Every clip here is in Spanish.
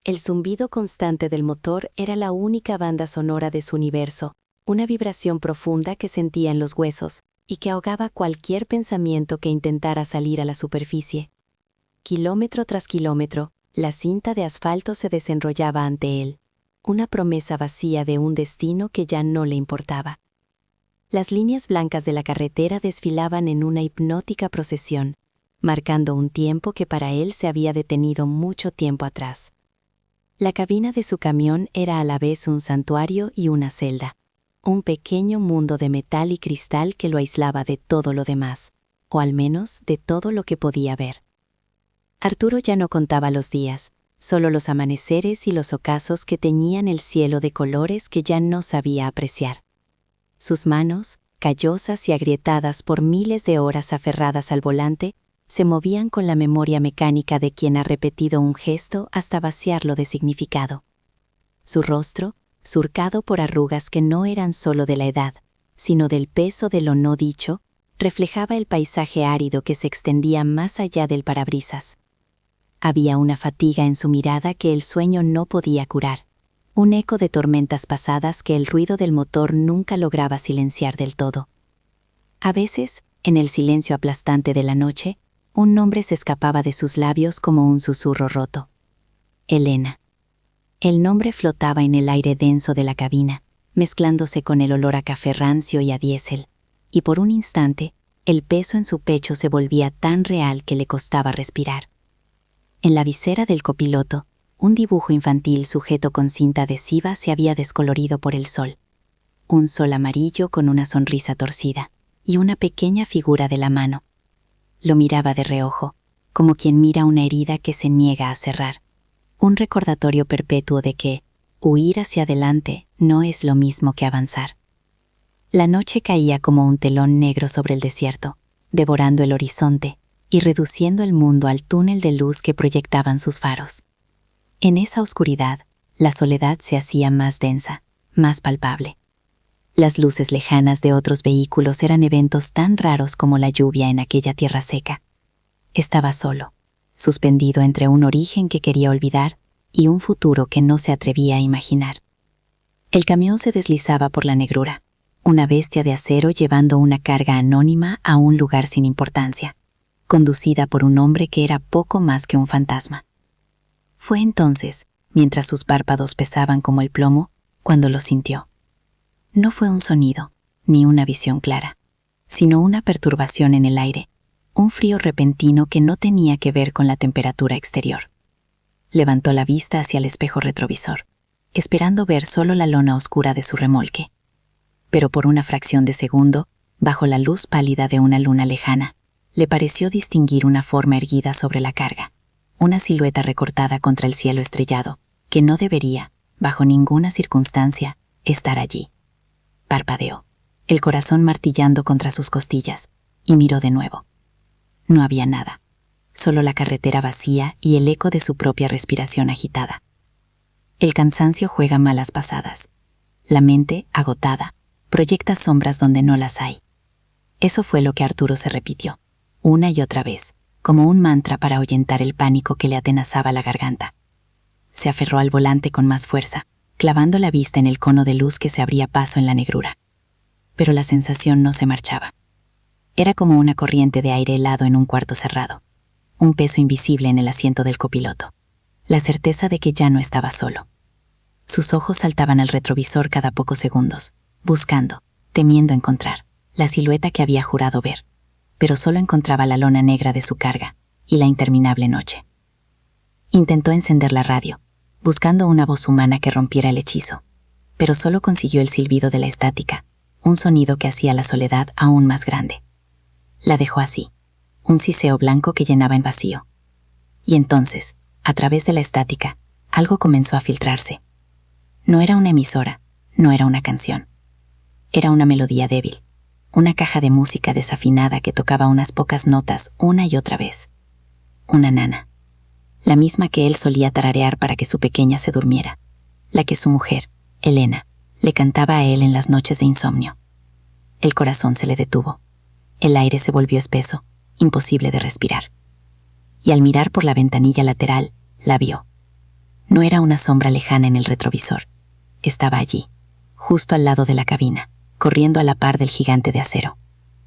El zumbido constante del motor era la única banda sonora de su universo, una vibración profunda que sentía en los huesos y que ahogaba cualquier pensamiento que intentara salir a la superficie. Kilómetro tras kilómetro, la cinta de asfalto se desenrollaba ante él, una promesa vacía de un destino que ya no le importaba. Las líneas blancas de la carretera desfilaban en una hipnótica procesión, marcando un tiempo que para él se había detenido mucho tiempo atrás. La cabina de su camión era a la vez un santuario y una celda, un pequeño mundo de metal y cristal que lo aislaba de todo lo demás, o al menos de todo lo que podía ver. Arturo ya no contaba los días, solo los amaneceres y los ocasos que teñían el cielo de colores que ya no sabía apreciar. Sus manos, callosas y agrietadas por miles de horas aferradas al volante, se movían con la memoria mecánica de quien ha repetido un gesto hasta vaciarlo de significado. Su rostro, surcado por arrugas que no eran solo de la edad, sino del peso de lo no dicho, reflejaba el paisaje árido que se extendía más allá del parabrisas. Había una fatiga en su mirada que el sueño no podía curar, un eco de tormentas pasadas que el ruido del motor nunca lograba silenciar del todo. A veces, en el silencio aplastante de la noche, un nombre se escapaba de sus labios como un susurro roto. Elena. El nombre flotaba en el aire denso de la cabina, mezclándose con el olor a café rancio y a diésel, y por un instante, el peso en su pecho se volvía tan real que le costaba respirar. En la visera del copiloto, un dibujo infantil sujeto con cinta adhesiva se había descolorido por el sol. Un sol amarillo con una sonrisa torcida, y una pequeña figura de la mano. Lo miraba de reojo, como quien mira una herida que se niega a cerrar. Un recordatorio perpetuo de que huir hacia adelante no es lo mismo que avanzar. La noche caía como un telón negro sobre el desierto, devorando el horizonte y reduciendo el mundo al túnel de luz que proyectaban sus faros. En esa oscuridad, la soledad se hacía más densa, más palpable. Las luces lejanas de otros vehículos eran eventos tan raros como la lluvia en aquella tierra seca. Estaba solo, suspendido entre un origen que quería olvidar y un futuro que no se atrevía a imaginar. El camión se deslizaba por la negrura, una bestia de acero llevando una carga anónima a un lugar sin importancia, conducida por un hombre que era poco más que un fantasma. Fue entonces, mientras sus párpados pesaban como el plomo, cuando lo sintió. No fue un sonido, ni una visión clara, sino una perturbación en el aire, un frío repentino que no tenía que ver con la temperatura exterior. Levantó la vista hacia el espejo retrovisor, esperando ver solo la lona oscura de su remolque. Pero por una fracción de segundo, bajo la luz pálida de una luna lejana, le pareció distinguir una forma erguida sobre la carga, una silueta recortada contra el cielo estrellado, que no debería, bajo ninguna circunstancia, estar allí. Parpadeó, el corazón martillando contra sus costillas, y miró de nuevo. No había nada, solo la carretera vacía y el eco de su propia respiración agitada. El cansancio juega malas pasadas. La mente, agotada, proyecta sombras donde no las hay. Eso fue lo que Arturo se repitió, una y otra vez, como un mantra para ahuyentar el pánico que le atenazaba la garganta. Se aferró al volante con más fuerza, clavando la vista en el cono de luz que se abría paso en la negrura. Pero la sensación no se marchaba. Era como una corriente de aire helado en un cuarto cerrado, un peso invisible en el asiento del copiloto, la certeza de que ya no estaba solo. Sus ojos saltaban al retrovisor cada pocos segundos, buscando, temiendo encontrar, la silueta que había jurado ver, pero solo encontraba la lona negra de su carga y la interminable noche. Intentó encender la radio, buscando una voz humana que rompiera el hechizo, pero solo consiguió el silbido de la estática, un sonido que hacía la soledad aún más grande. La dejó así, un siseo blanco que llenaba en vacío. Y entonces, a través de la estática, algo comenzó a filtrarse. No era una emisora, no era una canción. Era una melodía débil, una caja de música desafinada que tocaba unas pocas notas una y otra vez. Una nana. La misma que él solía tararear para que su pequeña se durmiera, la que su mujer, Elena, le cantaba a él en las noches de insomnio. El corazón se le detuvo. El aire se volvió espeso, imposible de respirar. Y al mirar por la ventanilla lateral, la vio. No era una sombra lejana en el retrovisor. Estaba allí, justo al lado de la cabina, corriendo a la par del gigante de acero.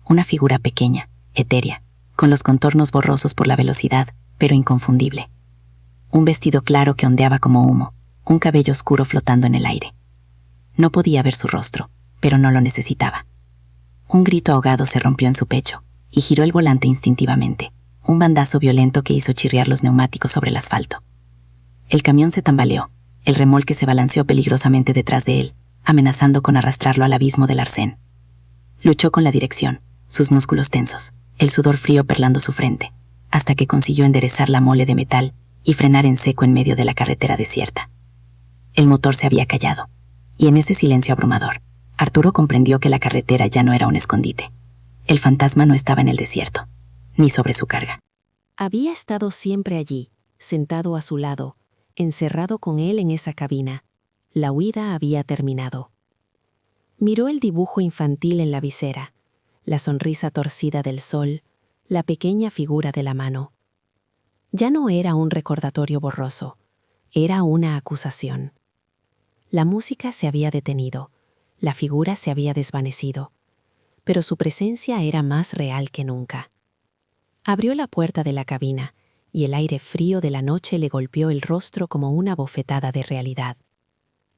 Una figura pequeña, etérea, con los contornos borrosos por la velocidad, pero inconfundible. Un vestido claro que ondeaba como humo, un cabello oscuro flotando en el aire. No podía ver su rostro, pero no lo necesitaba. Un grito ahogado se rompió en su pecho, y giró el volante instintivamente, un bandazo violento que hizo chirriar los neumáticos sobre el asfalto. El camión se tambaleó, el remolque se balanceó peligrosamente detrás de él, amenazando con arrastrarlo al abismo del arcén. Luchó con la dirección, sus músculos tensos, el sudor frío perlando su frente, hasta que consiguió enderezar la mole de metal y frenar en seco en medio de la carretera desierta. El motor se había callado, y en ese silencio abrumador, Arturo comprendió que la carretera ya no era un escondite. El fantasma no estaba en el desierto, ni sobre su carga. Había estado siempre allí, sentado a su lado, encerrado con él en esa cabina. La huida había terminado. Miró el dibujo infantil en la visera, la sonrisa torcida del sol, la pequeña figura de la mano. Ya no era un recordatorio borroso, era una acusación. La música se había detenido, la figura se había desvanecido, pero su presencia era más real que nunca. Abrió la puerta de la cabina y el aire frío de la noche le golpeó el rostro como una bofetada de realidad.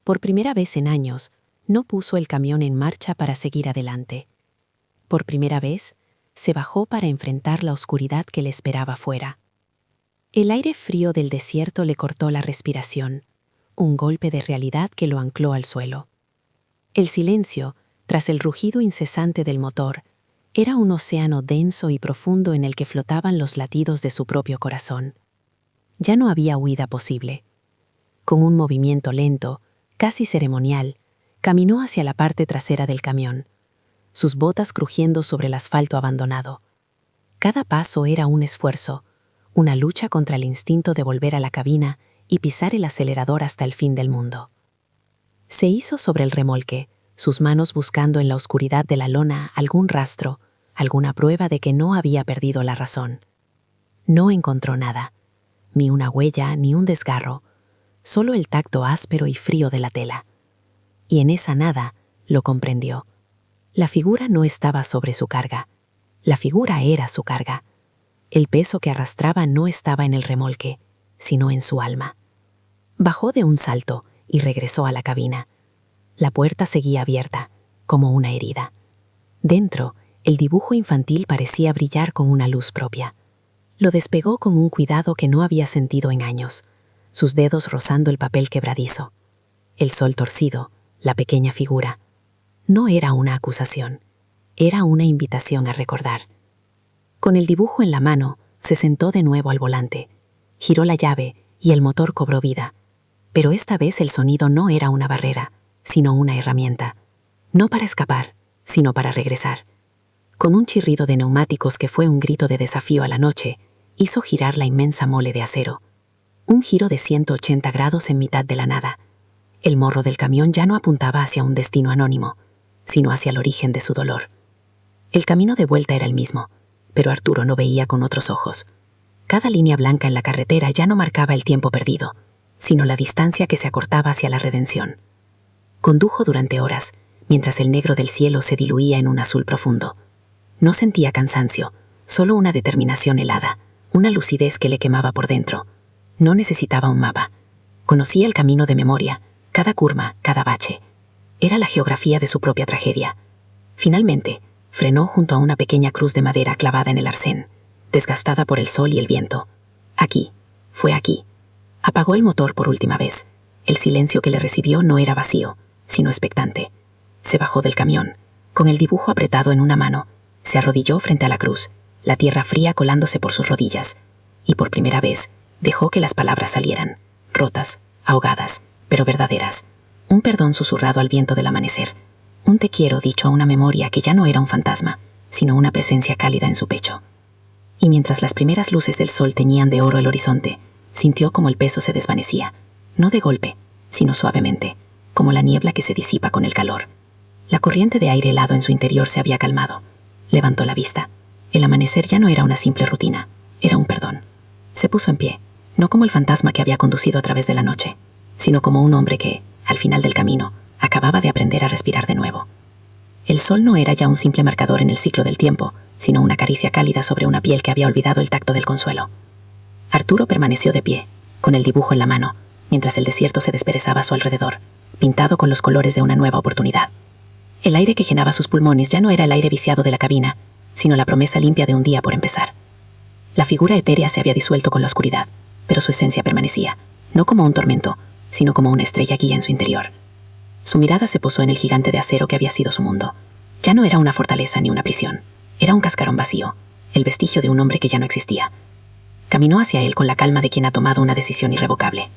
Por primera vez en años, no puso el camión en marcha para seguir adelante. Por primera vez, se bajó para enfrentar la oscuridad que le esperaba fuera. El aire frío del desierto le cortó la respiración, un golpe de realidad que lo ancló al suelo. El silencio, tras el rugido incesante del motor, era un océano denso y profundo en el que flotaban los latidos de su propio corazón. Ya no había huida posible. Con un movimiento lento, casi ceremonial, caminó hacia la parte trasera del camión, sus botas crujiendo sobre el asfalto abandonado. Cada paso era un esfuerzo, una lucha contra el instinto de volver a la cabina y pisar el acelerador hasta el fin del mundo. Se hizo sobre el remolque, sus manos buscando en la oscuridad de la lona algún rastro, alguna prueba de que no había perdido la razón. No encontró nada, ni una huella ni un desgarro, solo el tacto áspero y frío de la tela. Y en esa nada lo comprendió. La figura no estaba sobre su carga, la figura era su carga. El peso que arrastraba no estaba en el remolque, sino en su alma. Bajó de un salto y regresó a la cabina. La puerta seguía abierta, como una herida. Dentro, el dibujo infantil parecía brillar con una luz propia. Lo despegó con un cuidado que no había sentido en años, sus dedos rozando el papel quebradizo. El sol torcido, la pequeña figura. No era una acusación, era una invitación a recordar. Con el dibujo en la mano, se sentó de nuevo al volante, giró la llave y el motor cobró vida. Pero esta vez el sonido no era una barrera, sino una herramienta. No para escapar, sino para regresar. Con un chirrido de neumáticos que fue un grito de desafío a la noche, hizo girar la inmensa mole de acero. Un giro de 180 grados en mitad de la nada. El morro del camión ya no apuntaba hacia un destino anónimo, sino hacia el origen de su dolor. El camino de vuelta era el mismo, pero Arturo no veía con otros ojos. Cada línea blanca en la carretera ya no marcaba el tiempo perdido, sino la distancia que se acortaba hacia la redención. Condujo durante horas, mientras el negro del cielo se diluía en un azul profundo. No sentía cansancio, solo una determinación helada, una lucidez que le quemaba por dentro. No necesitaba un mapa. Conocía el camino de memoria, cada curva, cada bache. Era la geografía de su propia tragedia. Finalmente, frenó junto a una pequeña cruz de madera clavada en el arcén, desgastada por el sol y el viento. Aquí, fue aquí. Apagó el motor por última vez. El silencio que le recibió no era vacío, sino expectante. Se bajó del camión, con el dibujo apretado en una mano, se arrodilló frente a la cruz, la tierra fría colándose por sus rodillas, y por primera vez dejó que las palabras salieran, rotas, ahogadas, pero verdaderas. Un perdón susurrado al viento del amanecer, un te quiero dicho a una memoria que ya no era un fantasma, sino una presencia cálida en su pecho. Y mientras las primeras luces del sol teñían de oro el horizonte, sintió como el peso se desvanecía, no de golpe, sino suavemente, como la niebla que se disipa con el calor. La corriente de aire helado en su interior se había calmado. Levantó la vista. El amanecer ya no era una simple rutina, era un perdón. Se puso en pie, no como el fantasma que había conducido a través de la noche, sino como un hombre que, al final del camino, acababa de aprender a respirar de nuevo. El sol no era ya un simple marcador en el ciclo del tiempo, sino una caricia cálida sobre una piel que había olvidado el tacto del consuelo. Arturo permaneció de pie, con el dibujo en la mano, mientras el desierto se desperezaba a su alrededor, pintado con los colores de una nueva oportunidad. El aire que llenaba sus pulmones ya no era el aire viciado de la cabina, sino la promesa limpia de un día por empezar. La figura etérea se había disuelto con la oscuridad, pero su esencia permanecía, no como un tormento, sino como una estrella guía en su interior. Su mirada se posó en el gigante de acero que había sido su mundo. Ya no era una fortaleza ni una prisión, era un cascarón vacío, el vestigio de un hombre que ya no existía. Caminó hacia él con la calma de quien ha tomado una decisión irrevocable.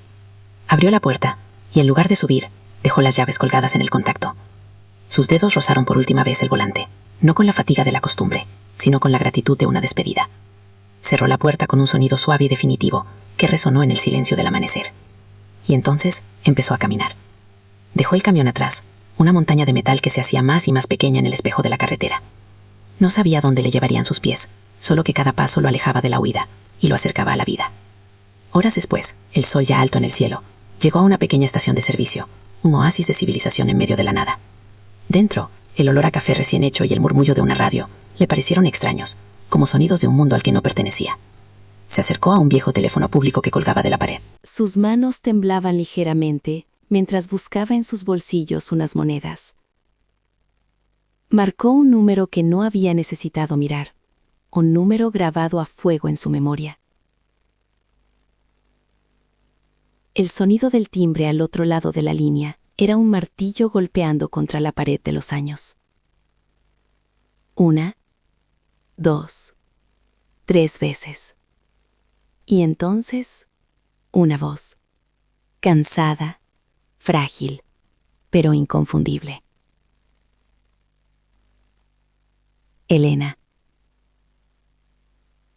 Abrió la puerta, y en lugar de subir, dejó las llaves colgadas en el contacto. Sus dedos rozaron por última vez el volante, no con la fatiga de la costumbre, sino con la gratitud de una despedida. Cerró la puerta con un sonido suave y definitivo, que resonó en el silencio del amanecer. Y entonces empezó a caminar. Dejó el camión atrás, una montaña de metal que se hacía más y más pequeña en el espejo de la carretera. No sabía dónde le llevarían sus pies, solo que cada paso lo alejaba de la huida y lo acercaba a la vida. Horas después, el sol ya alto en el cielo, llegó a una pequeña estación de servicio, un oasis de civilización en medio de la nada. Dentro, el olor a café recién hecho y el murmullo de una radio le parecieron extraños, como sonidos de un mundo al que no pertenecía. Se acercó a un viejo teléfono público que colgaba de la pared. Sus manos temblaban ligeramente mientras buscaba en sus bolsillos unas monedas. Marcó un número que no había necesitado mirar, un número grabado a fuego en su memoria. El sonido del timbre al otro lado de la línea era un martillo golpeando contra la pared de los años. 1, 2, 3 veces. Y entonces, una voz, cansada, frágil, pero inconfundible. Elena.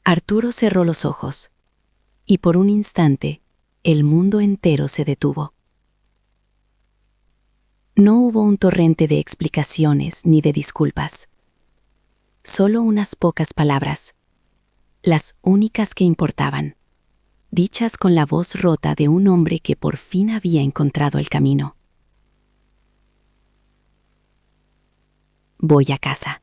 Arturo cerró los ojos, y por un instante, el mundo entero se detuvo. No hubo un torrente de explicaciones ni de disculpas. Solo unas pocas palabras, las únicas que importaban, dichas con la voz rota de un hombre que por fin había encontrado el camino. Voy a casa.